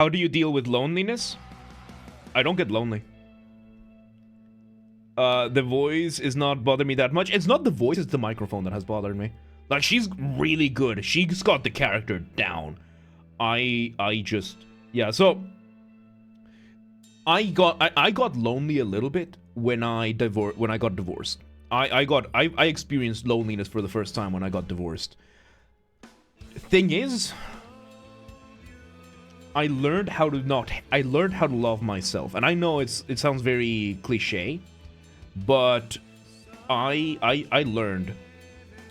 How do you deal with loneliness? I don't get lonely. The voice is not bothering me that much. It's not the voice, it's the microphone that has bothered me. Like, she's really good. She's got the character down. I just... Yeah, so... I got lonely a little bit when I got divorced. I experienced loneliness for the first time when I got divorced. Thing is, I learned how to love myself. And I know it sounds very cliche, but I learned.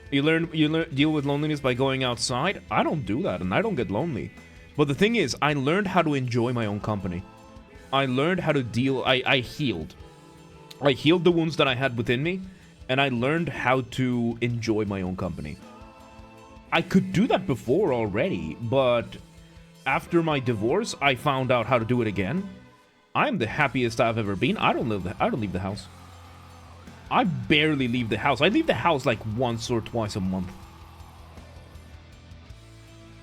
You learn deal with loneliness by going outside. I don't do that, and I don't get lonely. But the thing is, I learned how to enjoy my own company. I learned how to deal. I healed. I healed the wounds that I had within me, and I learned how to enjoy my own company. I could do that before already, but after my divorce, I found out how to do it again. I'm the happiest I've ever been. I don't leave the house. I barely leave the house. I leave the house like once or twice a month.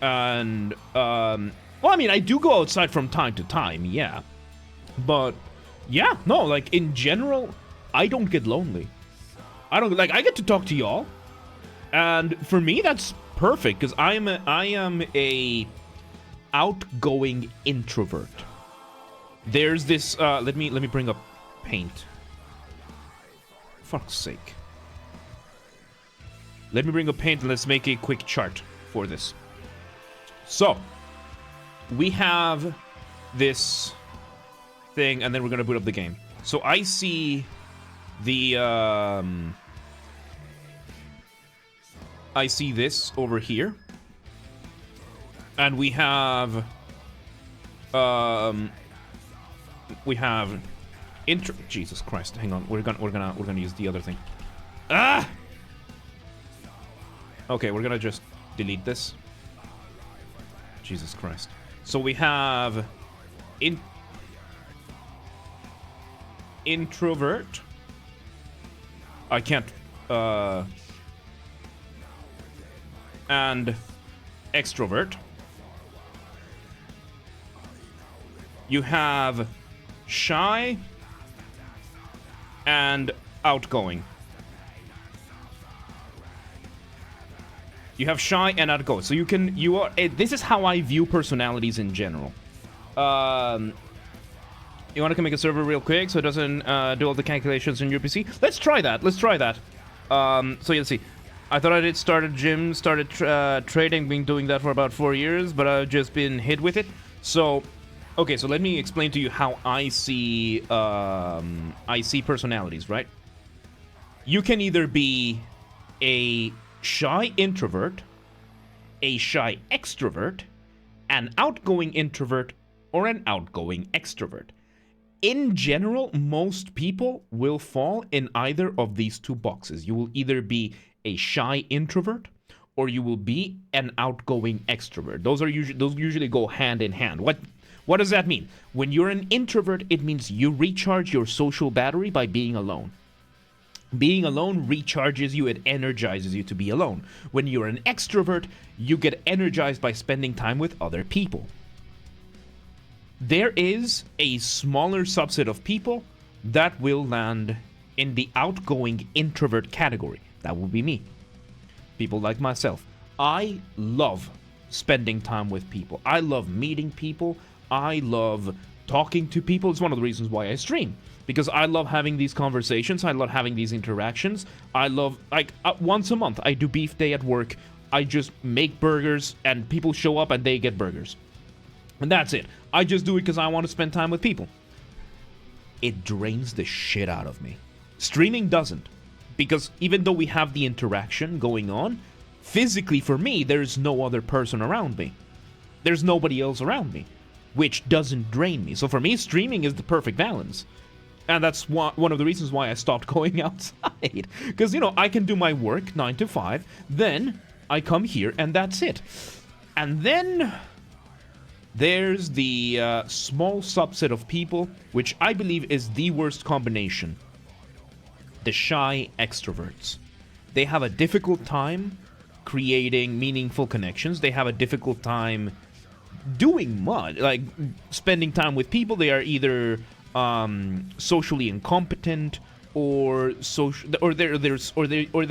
And, well, I mean, I do go outside from time to time, yeah. But, yeah, no, like, in general, I don't get lonely. I get to talk to y'all. And for me, that's perfect, because I am a outgoing introvert. There's this, let me bring up paint. Fuck's sake. Let me bring up paint and let's make a quick chart for this. So, we have this thing, and then we're gonna boot up the game. So I see the, I see this over here. And we have, Jesus Christ, hang on. We're gonna use the other thing. Ah! Okay, we're gonna just delete this. Jesus Christ. So we have introvert. I can't and extrovert. You have shy and outgoing. You have shy and outgoing. So this is how I view personalities in general. You want to make a server real quick so it doesn't do all the calculations in your PC? Let's try that. So let's see. I thought I started trading, been doing that for about 4 years, but I've just been hit with it. So, okay, so let me explain to you how I see personalities, right? You can either be a shy introvert, a shy extrovert, an outgoing introvert, or an outgoing extrovert. In general, most people will fall in either of these two boxes. You will either be a shy introvert, or you will be an outgoing extrovert. Those usually go hand in hand. What does that mean? When you're an introvert, it means you recharge your social battery by being alone. Being alone recharges you, it energizes you to be alone. When you're an extrovert, you get energized by spending time with other people. There is a smaller subset of people that will land in the outgoing introvert category. That would be me. People like myself. I love spending time with people. I love meeting people. I love talking to people. It's one of the reasons why I stream. Because I love having these conversations. I love having these interactions. I love, once a month, I do beef day at work. I just make burgers, and people show up and they get burgers. And that's it. I just do it because I want to spend time with people. It drains the shit out of me. Streaming doesn't. Because even though we have the interaction going on, physically for me, there's no other person around me. There's nobody else around me, which doesn't drain me. So for me, streaming is the perfect balance. And that's one of the reasons why I stopped going outside. Because, I can do my work 9 to 5, then I come here and that's it. And then there's the small subset of people, which I believe is the worst combination. The shy extroverts. They have a difficult time creating meaningful connections. They have a difficult time doing much, like spending time with people. They are either socially incompetent or they're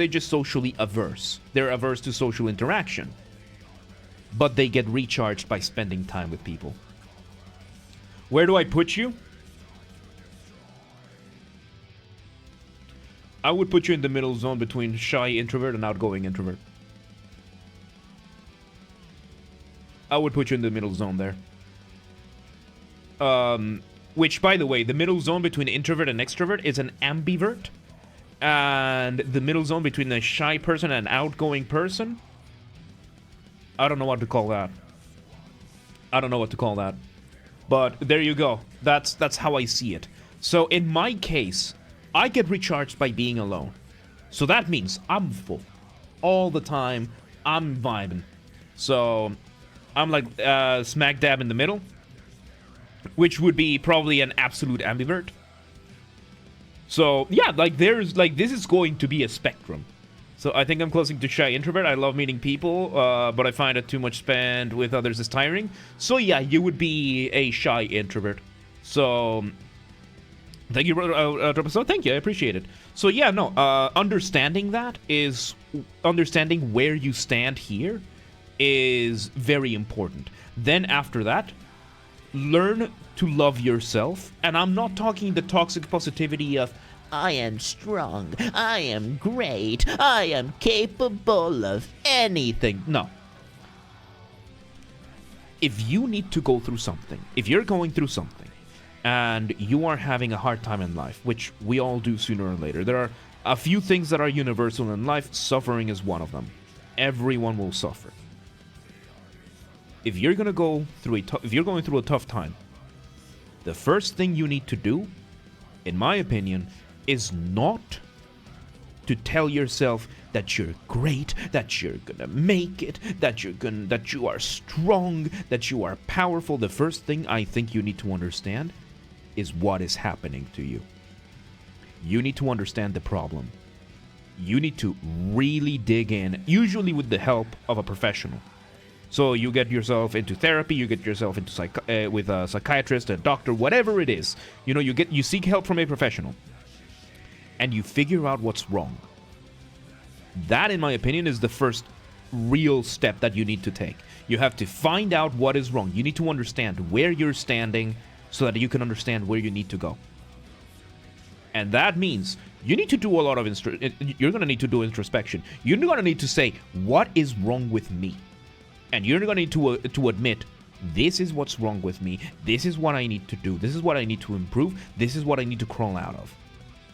just socially averse. They're averse to social interaction, but they get recharged by spending time with people. Where do I put you? I would put you in the middle zone between shy introvert and outgoing introvert. I would put you in the middle zone there. Which, by the way, the middle zone between introvert and extrovert is an ambivert. And the middle zone between a shy person and an outgoing person, I don't know what to call that. I don't know what to call that. But there you go. That's how I see it. So in my case, I get recharged by being alone. So that means I'm full. All the time, I'm vibing. So I'm like smack dab in the middle, which would be probably an absolute ambivert. So yeah, like there's like this is going to be a spectrum. So I think I'm closing to shy introvert. I love meeting people, but I find it too much spent with others is tiring. So yeah, you would be a shy introvert. So thank you, so thank you, I appreciate it. So yeah, no, understanding that is understanding where you stand here is very important. Then after that, learn to love yourself. And I'm not talking the toxic positivity of I am strong, I am great, I am capable of anything. No. If you need to go through something, if you're going through something, and you are having a hard time in life, which we all do sooner or later, there are a few things that are universal in life. Suffering is one of them. Everyone will suffer. If you're gonna go through if you're going through a tough time, the first thing you need to do, in my opinion, is not to tell yourself that you're great, that you're gonna make it, that you are strong, that you are powerful. The first thing I think you need to understand is what is happening to you. You need to understand the problem. You need to really dig in, usually with the help of a professional. So you get yourself into therapy, you get yourself into with a psychiatrist, a doctor, whatever it is. You know, you seek help from a professional, and you figure out what's wrong. That, in my opinion, is the first real step that you need to take. You have to find out what is wrong. You need to understand where you're standing so that you can understand where you need to go. And that means you need to do a lot of you're going to need to do introspection. You're going to need to say, what is wrong with me? And you're going to need to admit, this is what's wrong with me. This is what I need to do. This is what I need to improve. This is what I need to crawl out of.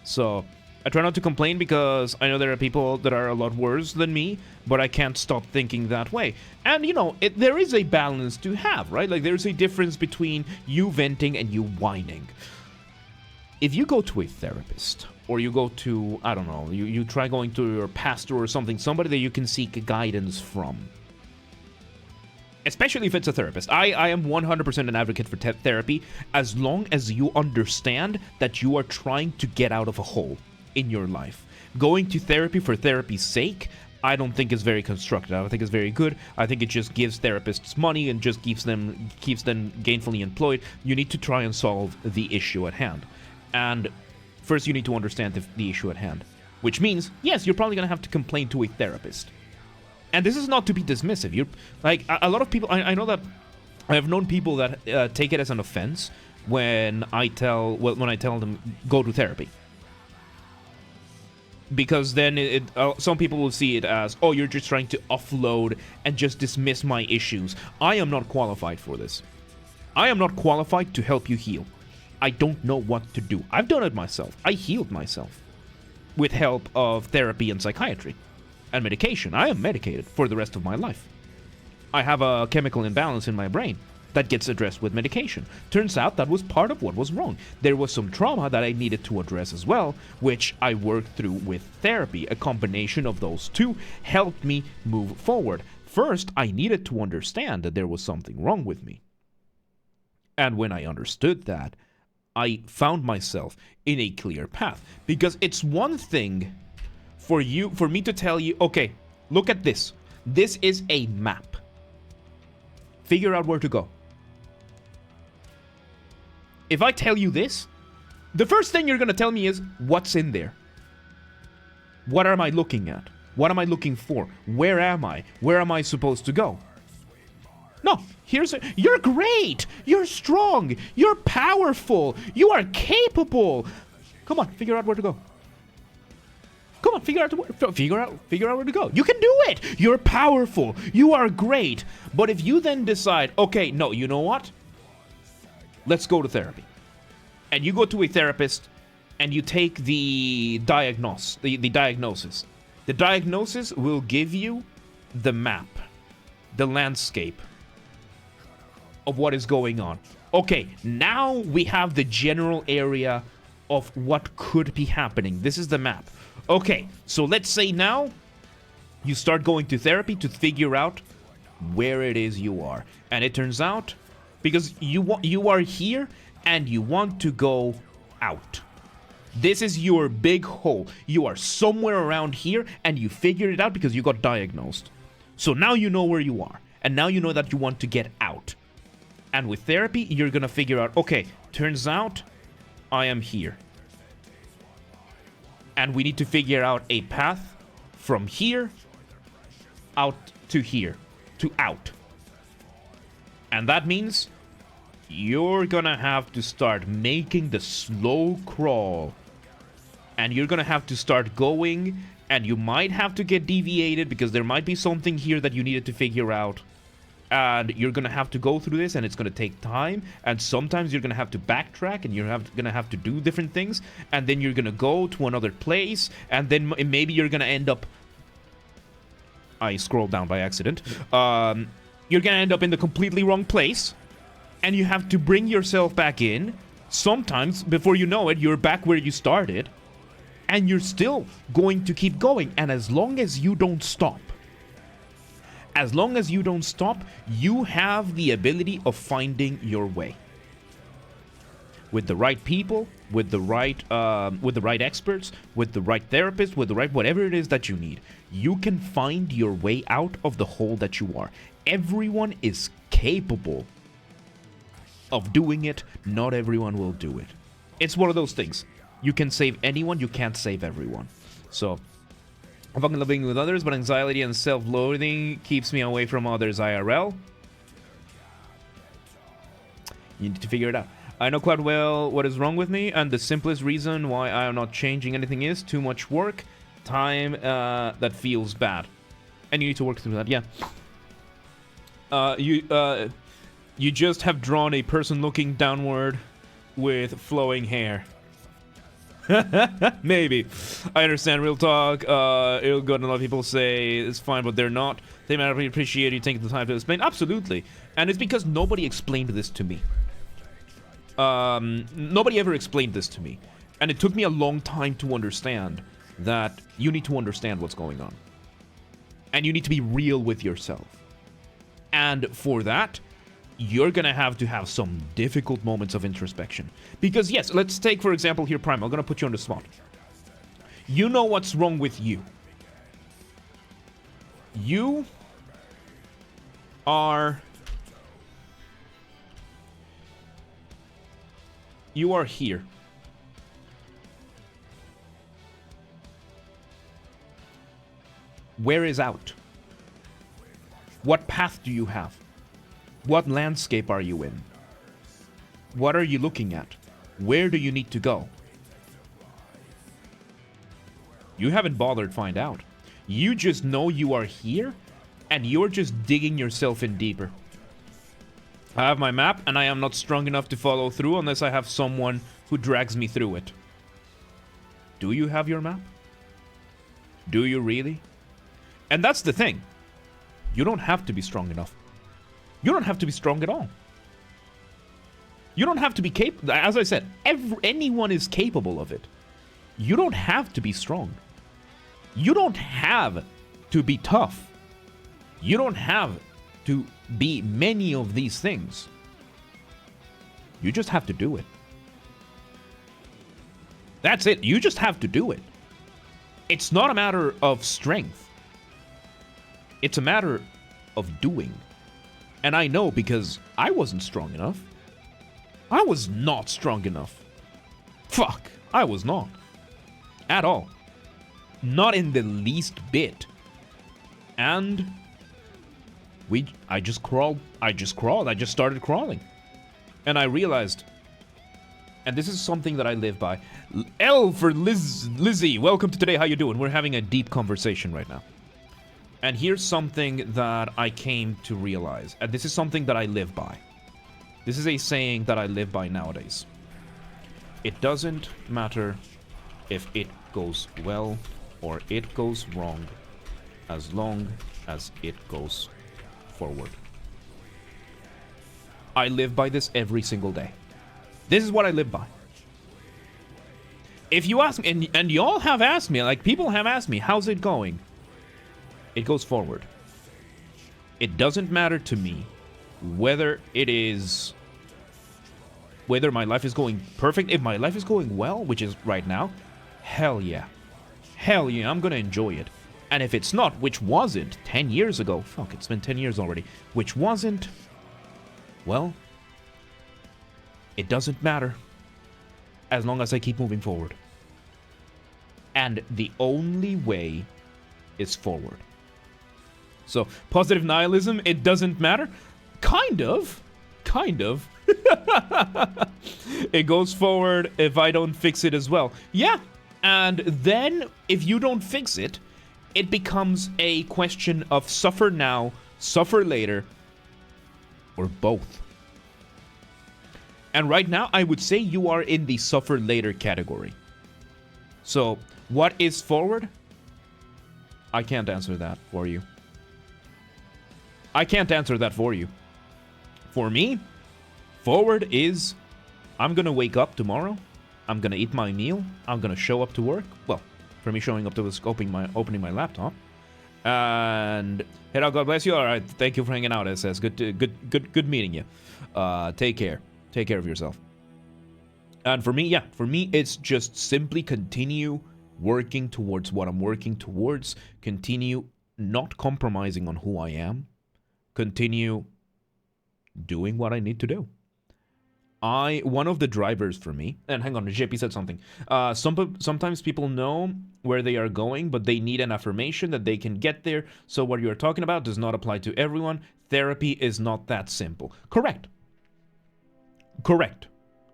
So I try not to complain because I know there are people that are a lot worse than me, but I can't stop thinking that way. And, you know, there is a balance to have, right? Like, there's a difference between you venting and you whining. If you go to a therapist, or you go to, I don't know, you try going to your pastor or something, somebody that you can seek guidance from, especially if it's a therapist. I am 100% an advocate for therapy, as long as you understand that you are trying to get out of a hole in your life. Going to therapy for therapy's sake, I don't think is very constructive. I don't think it's very good. I think it just gives therapists money and just keeps them gainfully employed. You need to try and solve the issue at hand. And first you need to understand the issue at hand. Which means, yes, you're probably going to have to complain to a therapist. And this is not to be dismissive. You're like a lot of people. I know that I have known people that take it as an offense when I tell them go to therapy, because then some people will see it as, oh, you're just trying to offload and just dismiss my issues. I am not qualified for this. I am not qualified to help you heal. I don't know what to do. I've done it myself. I healed myself with help of therapy and psychiatry. And medication. I am medicated for the rest of my life. I have a chemical imbalance in my brain that gets addressed with medication. Turns out that was part of what was wrong. There was some trauma that I needed to address as well, which I worked through with therapy. A combination of those two helped me move forward. First, I needed to understand that there was something wrong with me. And when I understood that, I found myself in a clear path. Because it's one thing for me to tell you, okay, look at this. This is a map. Figure out where to go. If I tell you this, the first thing you're going to tell me is, what's in there? What am I looking at? What am I looking for? Where am I? Where am I supposed to go? No, you're great. You're strong. You're powerful. You are capable. Come on, figure out where to go. Come on, figure out where to go. You can do it. You're powerful. You are great. But if you then decide, okay, no, you know what? Let's go to therapy. And you go to a therapist and you take the diagnosis. The diagnosis will give you the map, the landscape of what is going on. Okay, now we have the general area of what could be happening. This is the map. Okay, so let's say now you start going to therapy to figure out where it is you are. And it turns out, because you are here and you want to go out. This is your big hole. You are somewhere around here and you figured it out because you got diagnosed. So now you know where you are. And now you know that you want to get out. And with therapy, you're going to figure out, okay, turns out I am here. And we need to figure out a path from here out to here, to out. And that means you're gonna have to start making the slow crawl. And you're gonna have to start going, and you might have to get deviated because there might be something here that you needed to figure out. And you're gonna have to go through this, and it's gonna take time, and sometimes you're gonna have to backtrack, and you're gonna have to do different things, and then you're gonna go to another place, and then maybe you're gonna end up... I scrolled down by accident. You're gonna end up in the completely wrong place, and you have to bring yourself back in. Sometimes, before you know it, you're back where you started, and you're still going to keep going, and as long as you don't stop, you have the ability of finding your way. With the right people, with the right experts, with the right therapist, with the right whatever it is that you need, you can find your way out of the hole that you are. Everyone is capable of doing it. Not everyone will do it. It's one of those things. You can save anyone, you can't save everyone. So... I'm fucking living with others, but anxiety and self-loathing keeps me away from others IRL. You need to figure it out. I know quite well what is wrong with me, and the simplest reason why I am not changing anything is too much work, time that feels bad. And you need to work through that, yeah. You just have drawn a person looking downward with flowing hair. Maybe. I understand, real talk. It'll go, and a lot of people say it's fine, but they're not. They might appreciate you taking the time to explain. Absolutely. And it's because nobody explained this to me. Nobody ever explained this to me. And it took me a long time to understand that you need to understand what's going on. And you need to be real with yourself. And for that, you're gonna have to have some difficult moments of introspection. Because yes, let's take for example here Prime, I'm gonna put you on the spot. You know what's wrong with you. You are here. Where is out? What path do you have? What landscape are you in? What are you looking at? Where do you need to go? You haven't bothered to find out. You just know you are here, and you're just digging yourself in deeper. I have my map, and I am not strong enough to follow through unless I have someone who drags me through it. Do you have your map? Do you really? And that's the thing. You don't have to be strong enough. You don't have to be strong at all. You don't have to be capable. As I said, anyone is capable of it. You don't have to be strong. You don't have to be tough. You don't have to be many of these things. You just have to do it. That's it. You just have to do it. It's not a matter of strength. It's a matter of doing. And I know because I wasn't strong enough. I was not strong enough. Fuck, I was not. At all. Not in the least bit. And I just crawled. I just started crawling. And I realized, and this is something that I live by. L for Lizzie, welcome to today. How you doing? We're having a deep conversation right now. And here's something that I came to realize. And this is something that I live by. This is a saying that I live by nowadays. It doesn't matter if it goes well or it goes wrong, as long as it goes forward. I live by this every single day. This is what I live by. If you ask me, and y'all have asked me, like people have asked me, how's it going? It goes forward. It doesn't matter to me whether my life is going perfect. If my life is going well, which is right now, hell yeah. Hell yeah, I'm gonna enjoy it. And if it's not, which wasn't 10 years ago, fuck, it's been 10 years already, which wasn't, well, it doesn't matter as long as I keep moving forward. And the only way is forward. So, positive nihilism, it doesn't matter? Kind of. It goes forward if I don't fix it as well. Yeah, and then if you don't fix it, it becomes a question of suffer now, suffer later, or both. And right now, I would say you are in the suffer later category. So, what is forward? I can't answer that for you. For me, forward is, I'm gonna wake up tomorrow, I'm gonna eat my meal, I'm gonna show up to work. Well, for me, showing up to was opening my laptop. And hey, God bless you. All right, thank you for hanging out, SS. Good meeting you. Take care of yourself. And for me, it's just simply continue working towards what I'm working towards. Continue not compromising on who I am. Continue doing what I need to do. One of the drivers for me, and hang on, JP said something. Sometimes people know where they are going, but they need an affirmation that they can get there. So what you're talking about does not apply to everyone. Therapy is not that simple. Correct.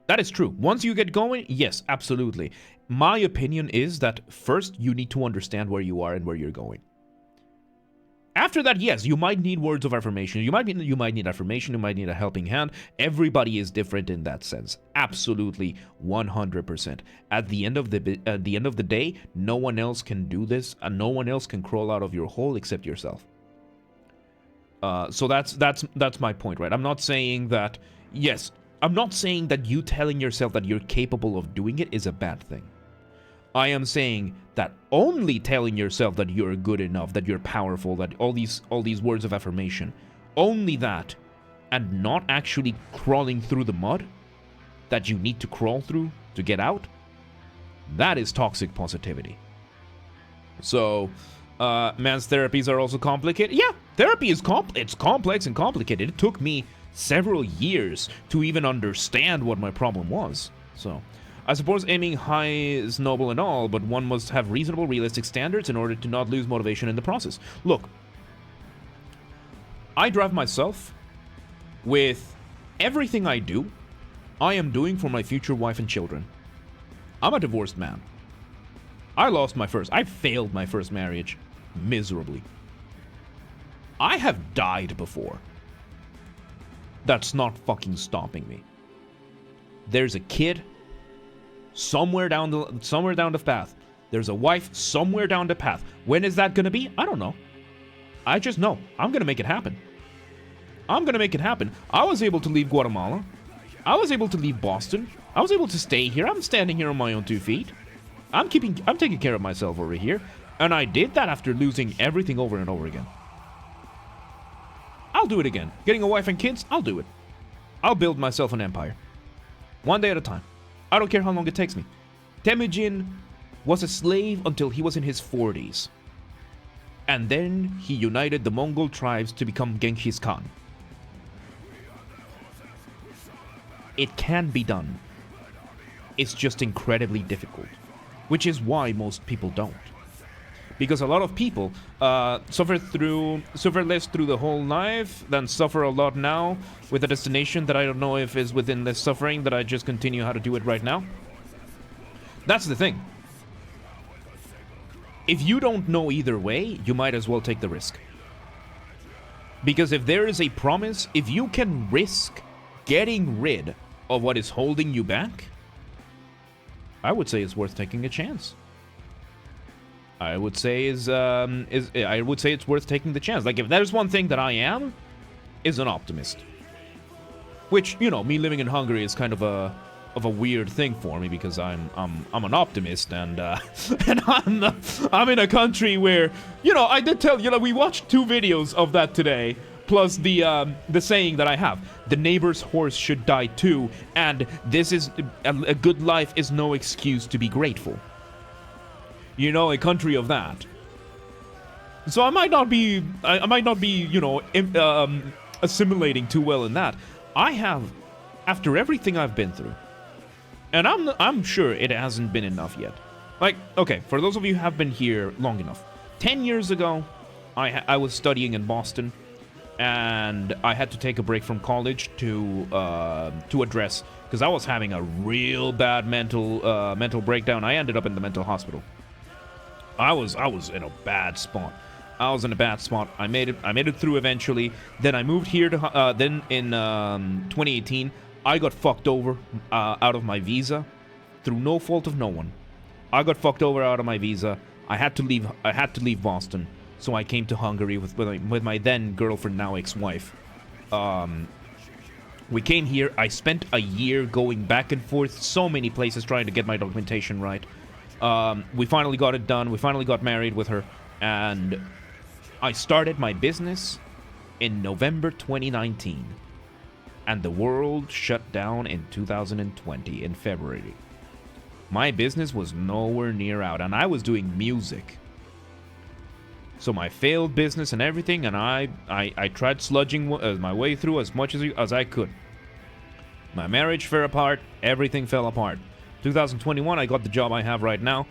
That is true. Once you get going, yes, absolutely. My opinion is that first you need to understand where you are and where you're going. After that, yes, you might need words of affirmation. You might need affirmation. You might need a helping hand. Everybody is different in that sense. Absolutely, 100%. At the end of the day, no one else can do this, and no one else can crawl out of your hole except yourself. So that's my point, right? I'm not saying that. Yes, I'm not saying that you telling yourself that you're capable of doing it is a bad thing. I am saying that only telling yourself that you're good enough, that you're powerful, that all these words of affirmation, only that, and not actually crawling through the mud that you need to crawl through to get out, that is toxic positivity. So, man's therapies are also complicated. Yeah, therapy is it's complex and complicated. It took me several years to even understand what my problem was. So, I suppose aiming high is noble and all, but one must have reasonable, realistic standards in order to not lose motivation in the process. Look, I drive myself with everything I do, I am doing for my future wife and children. I'm a divorced man. I failed my first marriage miserably. I have died before. That's not fucking stopping me. There's a kid somewhere down the path. There's a wife somewhere down the path. When is that gonna be? I don't know. I just know I'm gonna make it happen. I was able to leave Guatemala. I was able to leave Boston. I was able to stay here. I'm standing here on my own 2 feet. I'm taking care of myself over here. And I did that after losing everything over and over again. I'll do it again. Getting a wife and kids, I'll do it. I'll build myself an empire. One day at a time. I don't care how long it takes me. Temujin was a slave until he was in his 40s. And then he united the Mongol tribes to become Genghis Khan. It can be done. It's just incredibly difficult, which is why most people don't. Because a lot of people suffer less through the whole life, then suffer a lot now with a destination that I don't know if is within the suffering that I just continue how to do it right now. That's the thing. If you don't know either way, you might as well take the risk. Because if there is a promise, if you can risk getting rid of what is holding you back, I would say it's worth taking a chance. I would say it's worth taking the chance. Like, if there's one thing that I am, is an optimist. Which, you know, me living in Hungary is kind of a weird thing for me, because I'm an optimist, and and I'm in a country where, you know, I did tell you, know, we watched 2 videos of that today, plus the saying that I have: the neighbor's horse should die too, and this is a good life is no excuse to be grateful. You know, a country of that. So I might not be, you know, assimilating too well in that. I have, after everything I've been through, and I'm sure it hasn't been enough yet. Like, okay, for those of you who have been here long enough, 10 years ago, I was studying in Boston, and I had to take a break from college to address, because I was having a real bad mental breakdown. I ended up in the mental hospital. I was in a bad spot. I made it through eventually. Then I moved here to then in 2018, I got fucked over out of my visa through no fault of no one. I got fucked over out of my visa. I had to leave Boston, so I came to Hungary with my then girlfriend, now ex-wife. We came here. I spent a year going back and forth so many places trying to get my documentation right. We finally got it done. We finally got married with her, and I started my business in November 2019, and the world shut down in 2020 in February. My business was nowhere near out, and I was doing music. So my failed business and everything, and I tried sludging my way through as much as I could. My marriage fell apart. Everything fell apart. 2021, I got the job I have right now.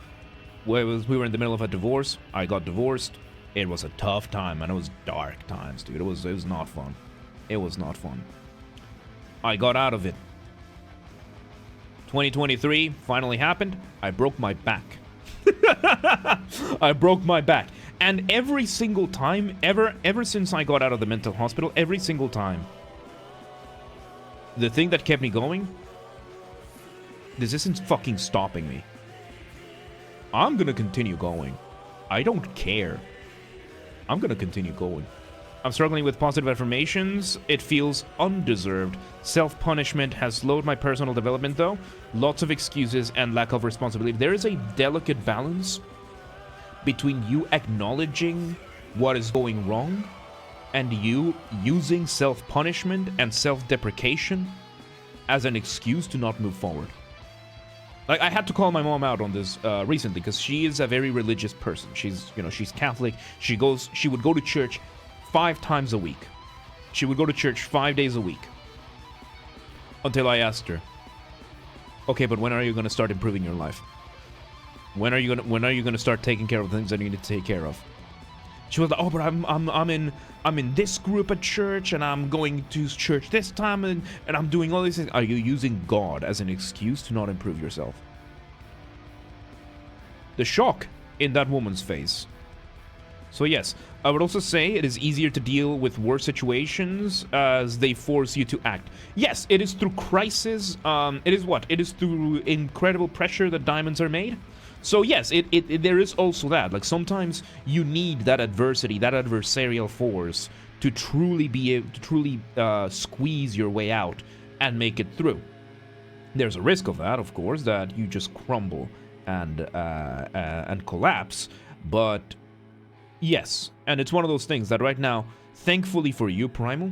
We were in the middle of a divorce. I got divorced. It was a tough time, and it was dark times, dude. It was not fun. It was not fun. I got out of it. 2023 finally happened. I broke my back. I broke my back. And every single time, ever since I got out of the mental hospital, every single time, the thing that kept me going, this isn't fucking stopping me. I'm gonna continue going. I don't care. I'm gonna continue going. I'm struggling with positive affirmations. It feels undeserved. Self-punishment has slowed my personal development, though. Lots of excuses and lack of responsibility. There is a delicate balance between you acknowledging what is going wrong and you using self-punishment and self-deprecation as an excuse to not move forward. Like, I had to call my mom out on this recently, because she is a very religious person. She's Catholic. She would go to church 5 times a week. She would go to church 5 days a week. Until I asked her, okay, but when are you going to start improving your life? When are you going to start taking care of the things that you need to take care of? She was like, oh, but I'm in this group at church, and I'm going to church this time, and I'm doing all these things. Are you using God as an excuse to not improve yourself? The shock in that woman's face. So yes, I would also say it is easier to deal with worse situations as they force you to act. Yes, it is through crisis. It is what? It is through incredible pressure that diamonds are made. So yes, there is also that. Like, sometimes you need that adversity, that adversarial force, to truly be able to squeeze your way out and make it through. There's a risk of that, of course, that you just crumble and collapse. But yes, and it's one of those things that right now, thankfully for you, Primal,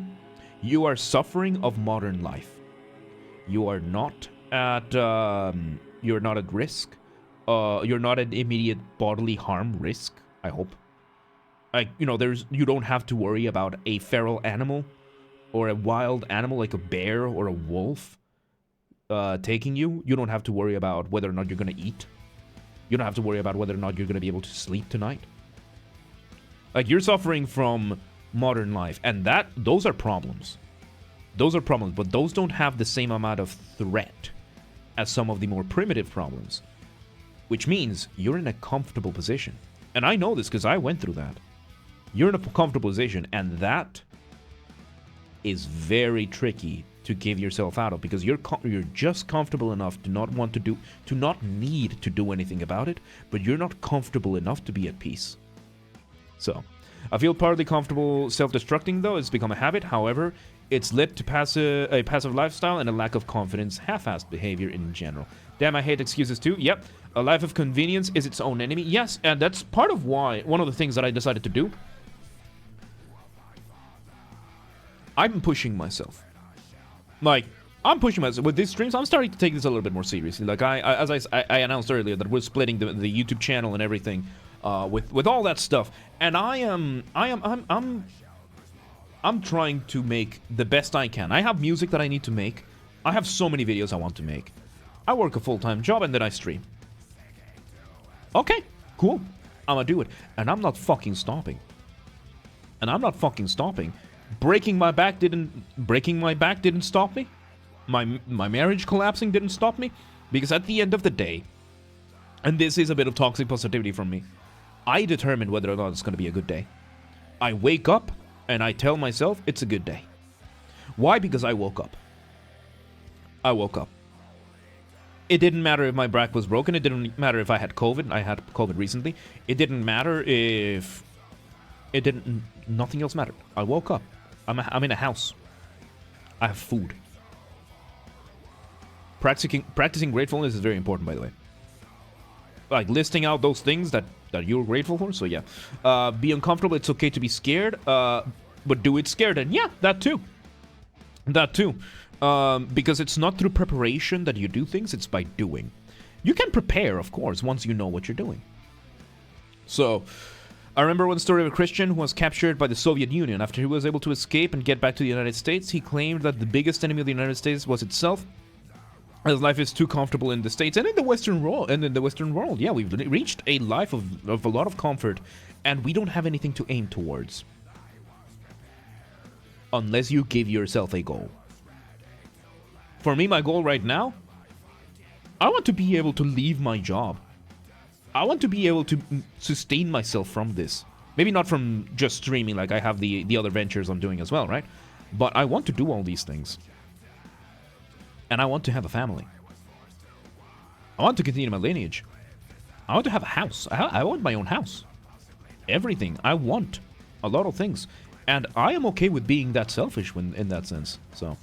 you are suffering of modern life. You are not at risk. You're not at immediate bodily harm risk, I hope. Like, you don't have to worry about a feral animal or a wild animal like a bear or a wolf taking you. You don't have to worry about whether or not you're going to eat. You don't have to worry about whether or not you're going to be able to sleep tonight. Like, you're suffering from modern life, and those are problems. Those are problems, but those don't have the same amount of threat as some of the more primitive problems. Which means you're in a comfortable position. And I know this because I went through that. You're in a comfortable position, and that is very tricky to give yourself out of, because you're just comfortable enough to not need to do anything about it, but you're not comfortable enough to be at peace. So, I feel partly comfortable self-destructing, though. It's become a habit. However, it's led to a passive lifestyle and a lack of confidence, half-assed behavior in general. Damn, I hate excuses too. Yep, a life of convenience is its own enemy. Yes, and that's part of why, one of the things that I decided to do. I'm pushing myself. Like, I'm pushing myself. With these streams, I'm starting to take this a little bit more seriously. Like, as I announced earlier, that we're splitting the YouTube channel and everything. With all that stuff, and I'm trying to make the best I can. I have music that I need to make. I have so many videos I want to make. I work a full-time job and then I stream. Okay, cool. I'm gonna do it, and I'm not fucking stopping. Breaking my back didn't stop me. My marriage collapsing didn't stop me, because at the end of the day, and this is a bit of toxic positivity from me, I determine whether or not it's going to be a good day. I wake up and I tell myself it's a good day. Why? Because I woke up. It didn't matter if my back was broken. It didn't matter if I had COVID. I had COVID recently. It didn't matter if... Nothing else mattered. I woke up. I'm in a house. I have food. Practicing gratefulness is very important, by the way. Like, listing out those things that you're grateful for. So yeah, be uncomfortable. It's okay to be scared, but do it scared. And yeah, that too. Because it's not through preparation that you do things, it's by doing. You can prepare, of course, once you know what you're doing. So I remember one story of a Christian who was captured by the Soviet Union. After he was able to escape and get back to the United States, he claimed that the biggest enemy of the United States was itself. As life is too comfortable in the States and in the Western world. Yeah, we've reached a life of a lot of comfort, and we don't have anything to aim towards. Unless you give yourself a goal. For me, my goal right now, I want to be able to leave my job. I want to be able to sustain myself from this. Maybe not from just streaming, like I have the other ventures I'm doing as well, right? But I want to do all these things. And I want to have a family. I want to continue my lineage. I want to have a house. I want my own house. Everything. I want a lot of things. And I am okay with being that selfish in that sense. So,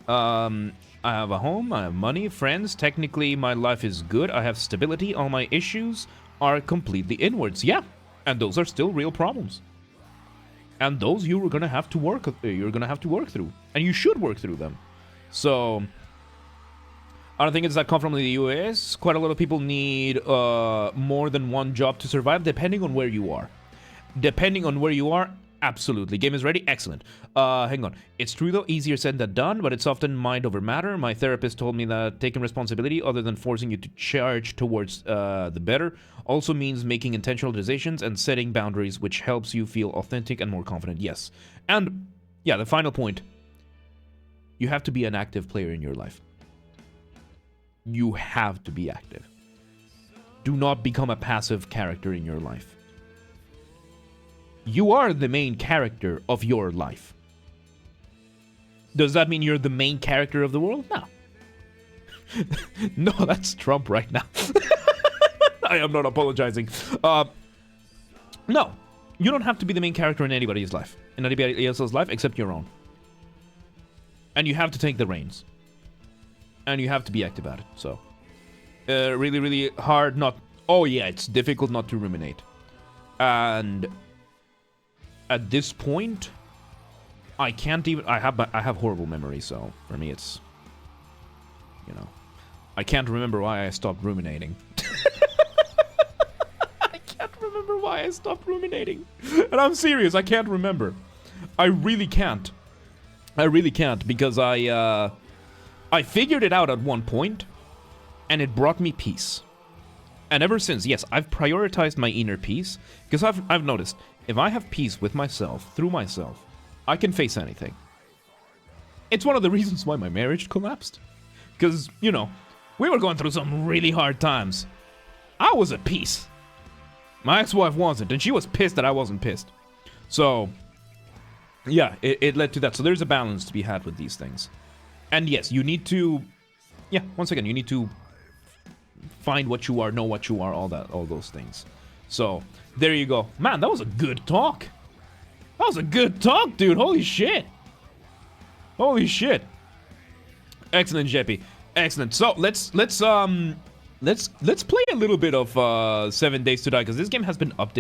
I have a home. I have money, friends. Technically, my life is good. I have stability. All my issues are completely inwards. Yeah. And those are still real problems. And those you're going to have to work through. And you should work through them. So, I don't think it's that come from the US. Quite a lot of people need more than one job to survive, depending on where you are. Absolutely. Game is ready? Excellent. Hang on. It's true though, easier said than done, but it's often mind over matter. My therapist told me that taking responsibility, other than forcing you to charge towards the better, also means making intentional decisions and setting boundaries, which helps you feel authentic and more confident. Yes. And, yeah, the final point. You have to be an active player in your life. You have to be active. Do not become a passive character in your life. You are the main character of your life. Does that mean you're the main character of the world? No. No, that's Trump right now. I am not apologizing. No. You don't have to be the main character in anybody's life. In anybody else's life except your own. And you have to take the reins. And you have to be active at it. So, really, really hard not... Oh, yeah, it's difficult not to ruminate. And at this point, I can't even... I have horrible memory, so for me it's... You know... I can't remember why I stopped ruminating. I can't remember why I stopped ruminating. And I'm serious, I can't remember. I really can't. Because I I figured it out at one point, and it brought me peace. And ever since, yes, I've prioritized my inner peace, because I've noticed, if I have peace with myself, through myself, I can face anything. It's one of the reasons why my marriage collapsed. Because, you know, we were going through some really hard times. I was at peace. My ex-wife wasn't, and she was pissed that I wasn't pissed. So, yeah, it led to that. So there's a balance to be had with these things. And yes, you need to, yeah, once again, you need to find what you are, know what you are, all those things. So, there you go. Man, that was a good talk. That was a good talk, dude. Holy shit. Holy shit. Excellent, Jeppy. Excellent. So, let's play a little bit of 7 Days to Die, because this game has been updated.